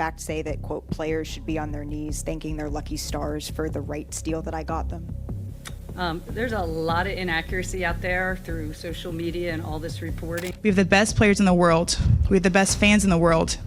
fact say that, quote, players should be on their knees thanking their lucky stars for the rights deal that I got them? There's a lot of inaccuracy out there through social media and all this reporting. We have the best players in the world. We have the best fans in the world.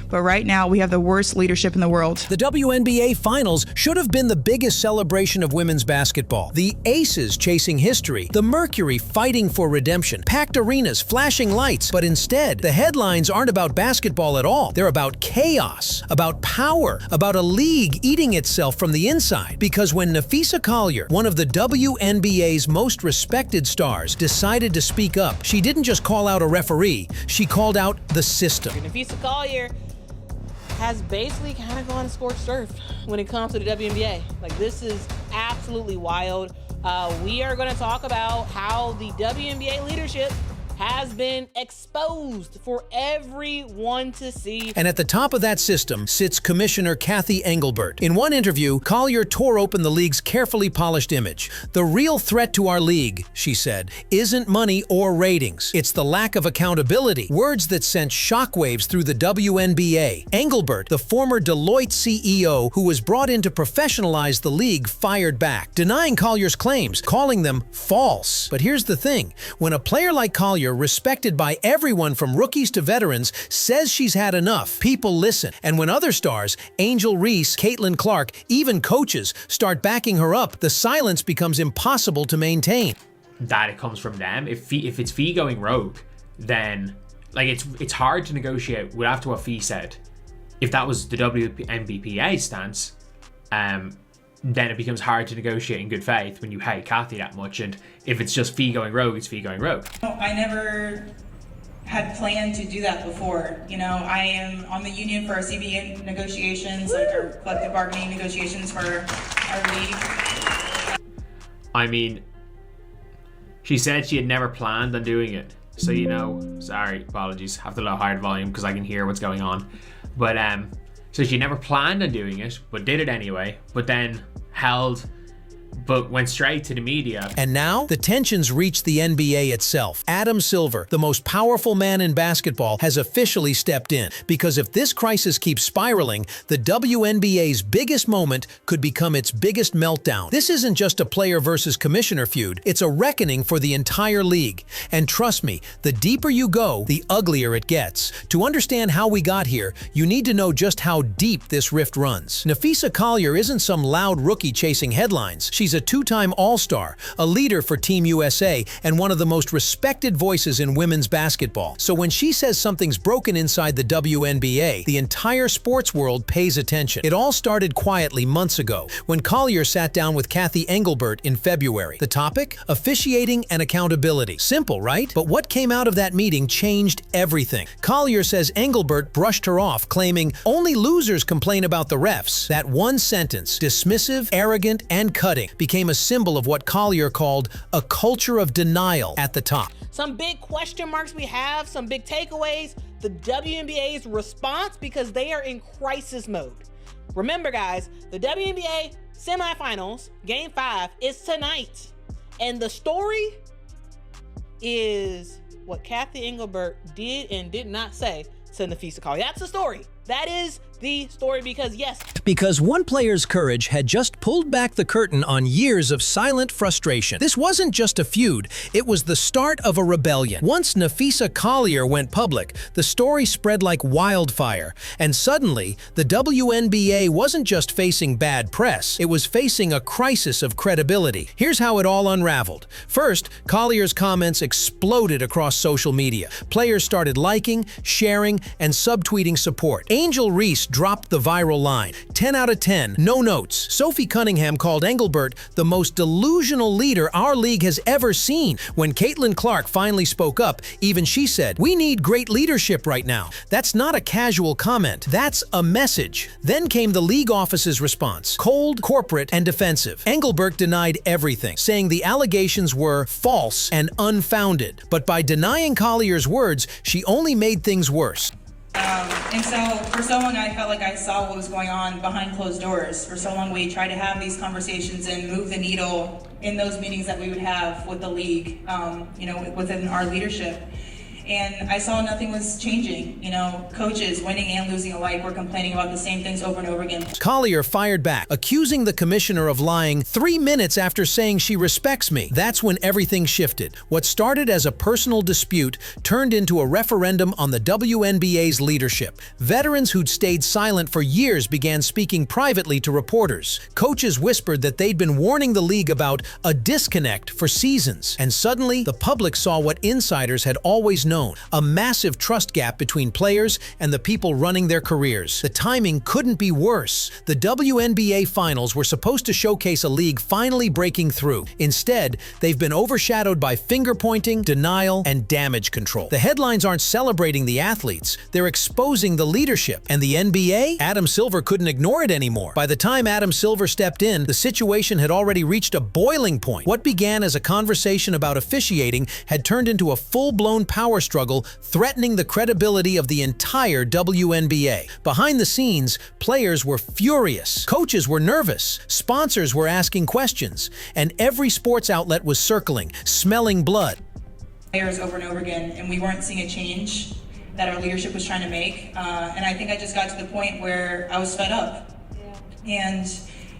But right now, we have the worst leadership in the world. The WNBA Finals should have been the biggest celebration of women's basketball. The Aces chasing history, the Mercury fighting for redemption, packed arenas, flashing lights. But instead, the headlines aren't about basketball at all. They're about chaos, about power, about a league eating itself from the inside. Because when Napheesa Collier, one of the WNBA's most respected stars, decided to speak up, she didn't just call out a referee, she called out the system. Napheesa Collier has basically kind of gone scorched earth when it comes to the WNBA. Like, this is absolutely wild. We are going to talk about how the WNBA leadership has been exposed for everyone to see. And at the top of that system sits Commissioner Cathy Engelbert. In one interview, Collier tore open the league's carefully polished image. The real threat to our league, she said, isn't money or ratings. It's the lack of accountability. Words that sent shockwaves through the WNBA. Engelbert, the former Deloitte CEO who was brought in to professionalize the league, fired back, denying Collier's claims, calling them false. But here's the thing. When a player like Collier, respected by everyone from rookies to veterans, says she's had enough, people listen. And when other stars, Angel Reese, Caitlin Clark, even coaches, start backing her up, the silence becomes impossible to maintain. That it comes from them. If it's Fee going rogue, then like it's hard to negotiate with after what Fee said. If that was the WNBA stance, then it becomes hard to negotiate in good faith when you hate Cathy that much. And if it's just Fee going rogue, it's Fee going rogue. I never had planned to do that before. You know, I am on the union for our CBA negotiations, like our collective bargaining negotiations for our league. I mean, she said she had never planned on doing it. So, you know, sorry, apologies, have to lower higher volume because I can hear what's going on. But, so she never planned on doing it, but did it anyway, but then went straight to the media. And now, the tensions reach the NBA itself. Adam Silver, the most powerful man in basketball, has officially stepped in. Because if this crisis keeps spiraling, the WNBA's biggest moment could become its biggest meltdown. This isn't just a player versus commissioner feud, it's a reckoning for the entire league. And trust me, the deeper you go, the uglier it gets. To understand how we got here, you need to know just how deep this rift runs. Napheesa Collier isn't some loud rookie chasing headlines. She's a two-time All-Star, a leader for Team USA, and one of the most respected voices in women's basketball. So when she says something's broken inside the WNBA, the entire sports world pays attention. It all started quietly months ago, when Collier sat down with Cathy Engelbert in February. The topic? Officiating and accountability. Simple, right? But what came out of that meeting changed everything. Collier says Engelbert brushed her off, claiming, "Only losers complain about the refs." That one sentence, dismissive, arrogant, and cutting, became a symbol of what Collier called a culture of denial at the top. Some big question marks we have, some big takeaways, the WNBA's response, because they are in crisis mode. Remember, guys, the WNBA semifinals, Game 5, is tonight. And the story is what Cathy Engelbert did and did not say to Napheesa Collier. That's the story. That is the story, because yes. Because one player's courage had just pulled back the curtain on years of silent frustration. This wasn't just a feud, it was the start of a rebellion. Once Napheesa Collier went public, the story spread like wildfire. And suddenly, the WNBA wasn't just facing bad press, it was facing a crisis of credibility. Here's how it all unraveled. First, Collier's comments exploded across social media. Players started liking, sharing, and subtweeting support. Angel Reese dropped the viral line, 10 out of 10, no notes. Sophie Cunningham called Engelbert the most delusional leader our league has ever seen. When Caitlin Clark finally spoke up, even she said, "We need great leadership right now." That's not a casual comment, that's a message. Then came the league office's response, cold, corporate, and defensive. Engelbert denied everything, saying the allegations were false and unfounded. But by denying Collier's words, she only made things worse. And so for so long I felt like I saw what was going on behind closed doors. For so long we tried to have these conversations and move the needle in those meetings that we would have with the league, within our leadership. And I saw nothing was changing. You know, coaches, winning and losing alike, were complaining about the same things over and over again. Collier fired back, accusing the commissioner of lying 3 minutes after saying she respects me. That's when everything shifted. What started as a personal dispute turned into a referendum on the WNBA's leadership. Veterans who'd stayed silent for years began speaking privately to reporters. Coaches whispered that they'd been warning the league about a disconnect for seasons. And suddenly, the public saw what insiders had always known, a massive trust gap between players and the people running their careers. The timing couldn't be worse. The WNBA finals were supposed to showcase a league finally breaking through. Instead, they've been overshadowed by finger-pointing, denial, and damage control. The headlines aren't celebrating the athletes, they're exposing the leadership. And the NBA? Adam Silver couldn't ignore it anymore. By the time Adam Silver stepped in, the situation had already reached a boiling point. What began as a conversation about officiating had turned into a full-blown power struggle threatening the credibility of the entire WNBA. Behind the scenes, players were furious, coaches were nervous, sponsors were asking questions, and every sports outlet was circling, smelling blood. Players over and over again, and we weren't seeing a change that our leadership was trying to make. And I think I just got to the point where I was fed up. And,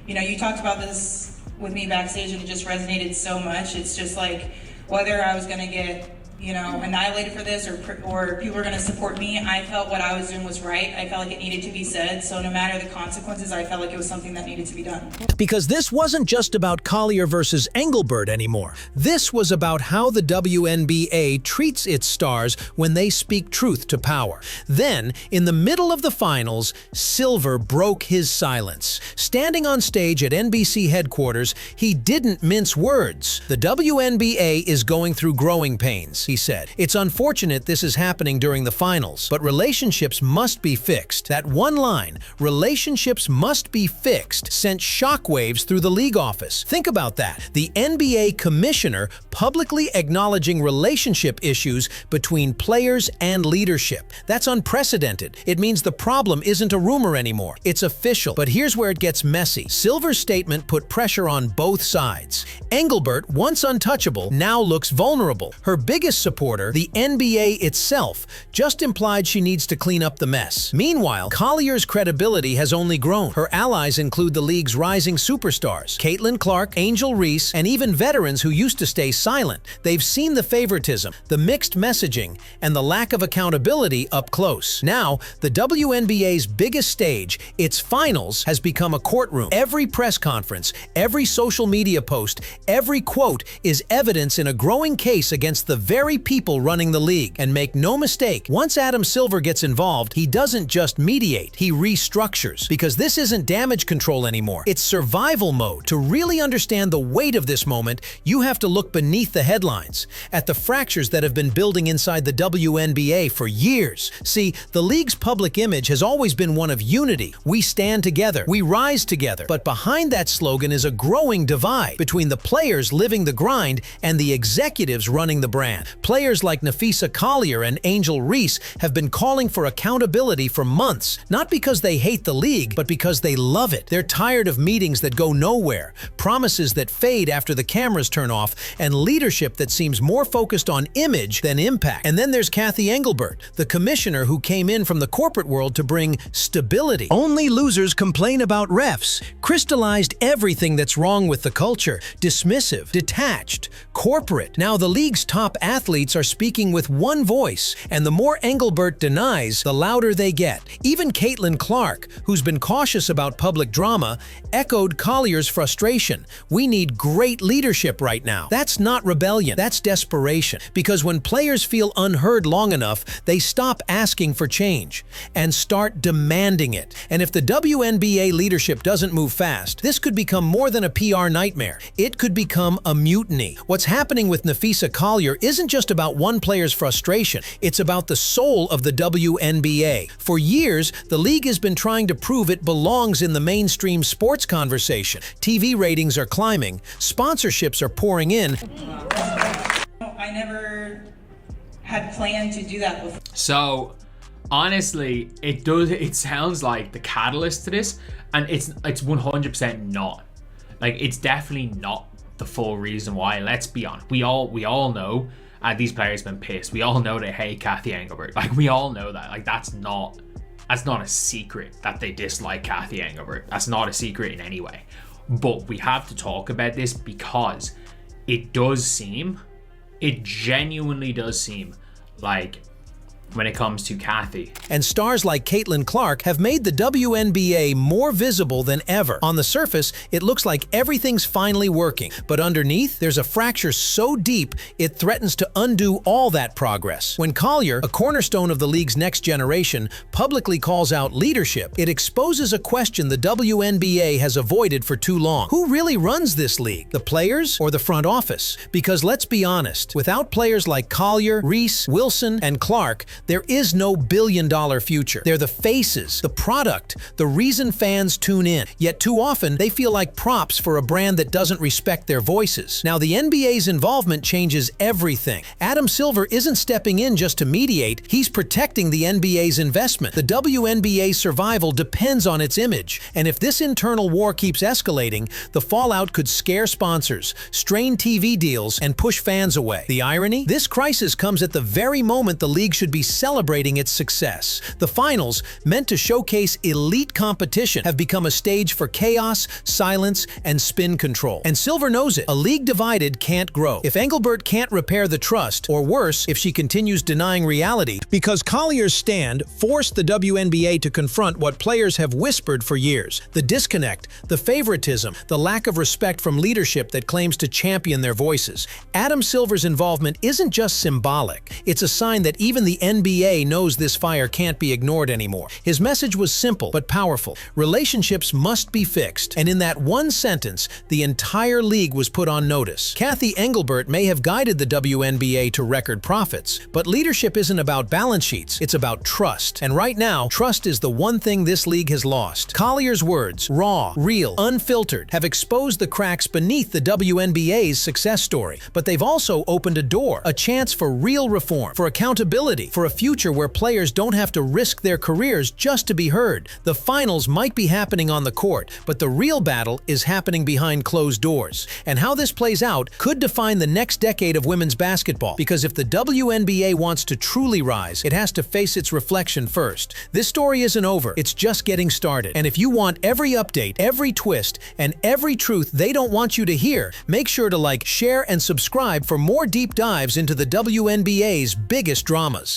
you know, you talked about this with me backstage, and it just resonated so much. It's just like, whether I was going to get, you know, annihilated for this or people were going to support me, I felt what I was doing was right. I felt like it needed to be said. So no matter the consequences, I felt like it was something that needed to be done. Because this wasn't just about Collier versus Engelbert anymore. This was about how the WNBA treats its stars when they speak truth to power. Then, in the middle of the finals, Silver broke his silence. Standing on stage at NBC headquarters, he didn't mince words. The WNBA is going through growing pains, he said. It's unfortunate this is happening during the finals, but relationships must be fixed. That one line, relationships must be fixed, sent shockwaves through the league office. Think about that. The NBA commissioner publicly acknowledging relationship issues between players and leadership. That's unprecedented. It means the problem isn't a rumor anymore. It's official. But here's where it gets messy. Silver's statement put pressure on both sides. Engelbert, once untouchable, now looks vulnerable. Her biggest supporter, the NBA itself, just implied she needs to clean up the mess. Meanwhile, Collier's credibility has only grown. Her allies include the league's rising superstars, Caitlin Clark, Angel Reese, and even veterans who used to stay silent. They've seen the favoritism, the mixed messaging, and the lack of accountability up close. Now, the WNBA's biggest stage, its finals, has become a courtroom. Every press conference, every social media post, every quote is evidence in a growing case against the very people running the league. And make no mistake, once Adam Silver gets involved, he doesn't just mediate, he restructures. Because this isn't damage control anymore, it's survival mode. To really understand the weight of this moment, you have to look beneath the headlines, at the fractures that have been building inside the WNBA for years. See, the league's public image has always been one of unity. We stand together, we rise together. But behind that slogan is a growing divide between the players living the grind and the executives running the brand. Players like Napheesa Collier and Angel Reese have been calling for accountability for months, not because they hate the league, but because they love it. They're tired of meetings that go nowhere, promises that fade after the cameras turn off, and leadership that seems more focused on image than impact. And then there's Cathy Engelbert, the commissioner who came in from the corporate world to bring stability. Only losers complain about refs, crystallized everything that's wrong with the culture, dismissive, detached, corporate. Now the league's top athletes are speaking with one voice, and the more Engelbert denies, the louder they get. Even Caitlin Clark, who's been cautious about public drama, echoed Collier's frustration. We need great leadership right now. That's not rebellion, that's desperation. Because when players feel unheard long enough, they stop asking for change and start demanding it. And if the WNBA leadership doesn't move fast, this could become more than a PR nightmare. It could become a mutiny. What's happening with Napheesa Collier isn't just about one player's frustration, it's about the soul of the WNBA. For years, the league has been trying to prove it belongs in the mainstream sports conversation. TV ratings are climbing, sponsorships are pouring in. I never had planned to do that before. So honestly, it sounds like the catalyst to this, and it's 100% not. Like, it's definitely not the full reason why. Let's be honest. We all know, these players have been pissed. We all know they hate Cathy Engelbert. Like, we all know that. Like, that's not a secret that they dislike Cathy Engelbert. That's not a secret in any way. But we have to talk about this because it genuinely does seem like, when it comes to Cathy. And stars like Caitlin Clark have made the WNBA more visible than ever. On the surface, it looks like everything's finally working, but underneath, there's a fracture so deep it threatens to undo all that progress. When Collier, a cornerstone of the league's next generation, publicly calls out leadership, it exposes a question the WNBA has avoided for too long. Who really runs this league? The players or the front office? Because let's be honest, without players like Collier, Reese, Wilson, and Clark, there is no billion-dollar future. They're the faces, the product, the reason fans tune in. Yet too often, they feel like props for a brand that doesn't respect their voices. Now, the NBA's involvement changes everything. Adam Silver isn't stepping in just to mediate, he's protecting the NBA's investment. The WNBA's survival depends on its image. And if this internal war keeps escalating, the fallout could scare sponsors, strain TV deals, and push fans away. The irony? This crisis comes at the very moment the league should be celebrating its success. The finals, meant to showcase elite competition, have become a stage for chaos, silence, and spin control. And Silver knows it. A league divided can't grow. If Engelbert can't repair the trust, or worse, if she continues denying reality, because Collier's stand forced the WNBA to confront what players have whispered for years: the disconnect, the favoritism, the lack of respect from leadership that claims to champion their voices. Adam Silver's involvement isn't just symbolic. It's a sign that even the NBA knows this fire can't be ignored anymore. His message was simple but powerful. Relationships must be fixed. And in that one sentence, the entire league was put on notice. Cathy Engelbert may have guided the WNBA to record profits, but leadership isn't about balance sheets, it's about trust. And right now, trust is the one thing this league has lost. Collier's words, raw, real, unfiltered, have exposed the cracks beneath the WNBA's success story. But they've also opened a door, a chance for real reform, for accountability, for a future where players don't have to risk their careers just to be heard. The finals might be happening on the court, but the real battle is happening behind closed doors. And how this plays out could define the next decade of women's basketball, because if the WNBA wants to truly rise, it has to face its reflection first. This story isn't over, it's just getting started. And if you want every update, every twist, and every truth they don't want you to hear, make sure to like, share, and subscribe for more deep dives into the WNBA's biggest dramas.